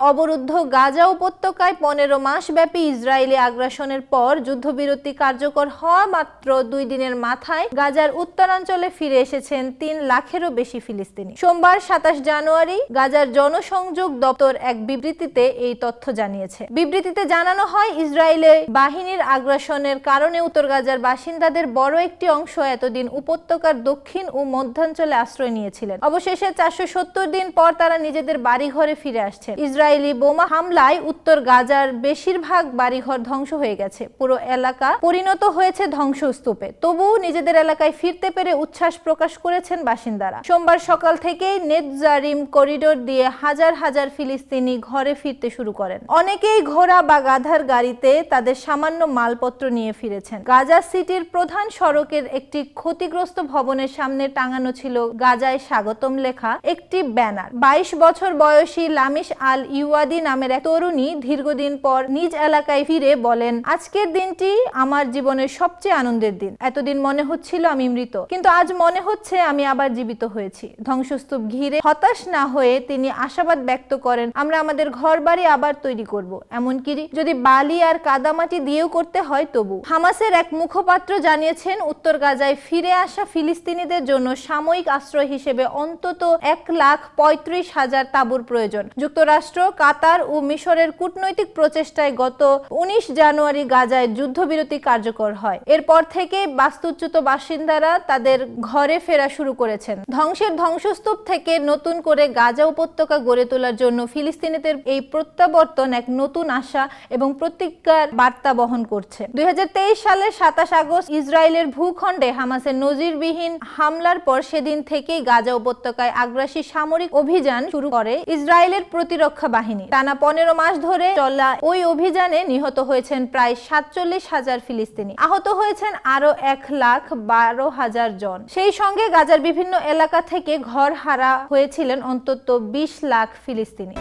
অবরুদ্ধ গাজা উপত্যকায় 15 মাসব্যাপী ইসরায়েলি আগ্রাসনের পর যুদ্ধবিরতি কার্যকর হওয়া মাত্র 2 দিনের মাথায় গাজার উত্তরাঞ্চলে ফিরে এসেছেন 3 লাখেরও বেশি ফিলিস্তিনি। সোমবার 27 জানুয়ারি গাজার জনসংযোগ দপ্তর এক বিবৃতিতে এই তথ্য জানিয়েছে। বিবৃতিতে জানানো হয়, ইসরায়েলের বাহিনীর আগ্রাসনের কারণে উত্তর গাজার বাসিন্দাদের বড় একটি অংশ এতদিন উপত্যকার দক্ষিণ ও মধ্যাঞ্চলে আশ্রয় নিয়েছিলেন। অবশেষে 470 দিন পর তারা নিজেদের বাড়িঘরে ফিরে আসছে। ইসরায়েলি বোমা হামলায় উত্তর গাজার বেশিরভাগ বাড়িঘর ধ্বংস হয়ে গেছে। পুরো এলাকা পরিণত হয়েছে ধ্বংসস্তূপে। তবুও নিজেদের এলাকায় ফিরতে পেরে উচ্ছ্বাস প্রকাশ করেছেন বাসিন্দারা। সোমবার সকাল থেকেই নেতজারিম করিডোর দিয়ে হাজার হাজার ফিলিস্তিনি ঘরে ফিরতে শুরু করেন। অনেকেই ঘোড়া বা গাধার গাড়িতে তাদের সামান্য মালপত্র নিয়ে ফিরেছেন। গাজা সিটির প্রধান সড়কের একটি ক্ষতিগ্রস্ত ভবনের সামনে টাঙানো ছিল গাজায় স্বাগতম লেখা একটি ব্যানার। 22 বছর বয়সী লামিশ আল ইউয়াদি নামের এক তরুণী দীর্ঘদিন পর নিজ এলাকায় ফিরে বলেন, আজকের দিনটি আমার জীবনের সবচেয়ে আনন্দের দিন। এতদিন মনে হচ্ছিল আমি মৃত, কিন্তু আজ মনে হচ্ছে আমি আবার জীবিত হয়েছি। ধ্বংসস্তূপ ঘিরে হতাশ না হয়ে তিনি আশাবাদ ব্যক্ত করেন, আমরা আমাদের ঘরবাড়ি আবার তৈরি করব, এমনকি যদি বালি আর কাদামাটি দিয়েও করতে হয় তবু। হামাসের এক মুখপাত্র জানিয়েছেন, উত্তর গাজায় ফিরে আসা ফিলিস্তিনিদের জন্য সাময়িক আশ্রয় হিসেবে অন্তত 1,35,000 তাঁবুর প্রয়োজন। যুক্তরাষ্ট্র, কাতার ও মিশরের কূটনৈতিক প্রচেষ্টায় গত 19 জানুয়ারি গাজায় যুদ্ধবিরতি কার্যকর হয়। এরপর থেকে বাস্তুচ্যুত বাসিন্দারা তাদের ঘরে ফেরা শুরু করেছেন। ধ্বংসের ধ্বংসস্তূপ থেকে নতুন করে গাজা উপত্যকা গড়ে তোলার জন্য ফিলিস্তিনিদের এই প্রত্যাবর্তন এক নতুন আশা এবং প্রতিজ্ঞার বার্তা বহন করছে। 2023 সালের 27 আগস্ট ইসরায়েলের ভূখণ্ডে হামাসের নজিরবিহীন হামলার পর সেদিন থেকেই গাজা উপত্যকায় আগ্রাসী সামরিক অভিযান শুরু করে ইসরায়েলের প্রতিরক্ষা বাহিনী। টানা 15 মাস ধরে চলা ওই অভিযানে নিহত হয়েছেন প্রায় 47,000 ফিলিস্তিনি। আহত হয়েছেন আরো 1,12,000 জন। সেই সঙ্গে গাজার বিভিন্ন এলাকা থেকে ঘর হারা হয়েছিলেন অন্তত 20 লাখ ফিলিস্তিনি।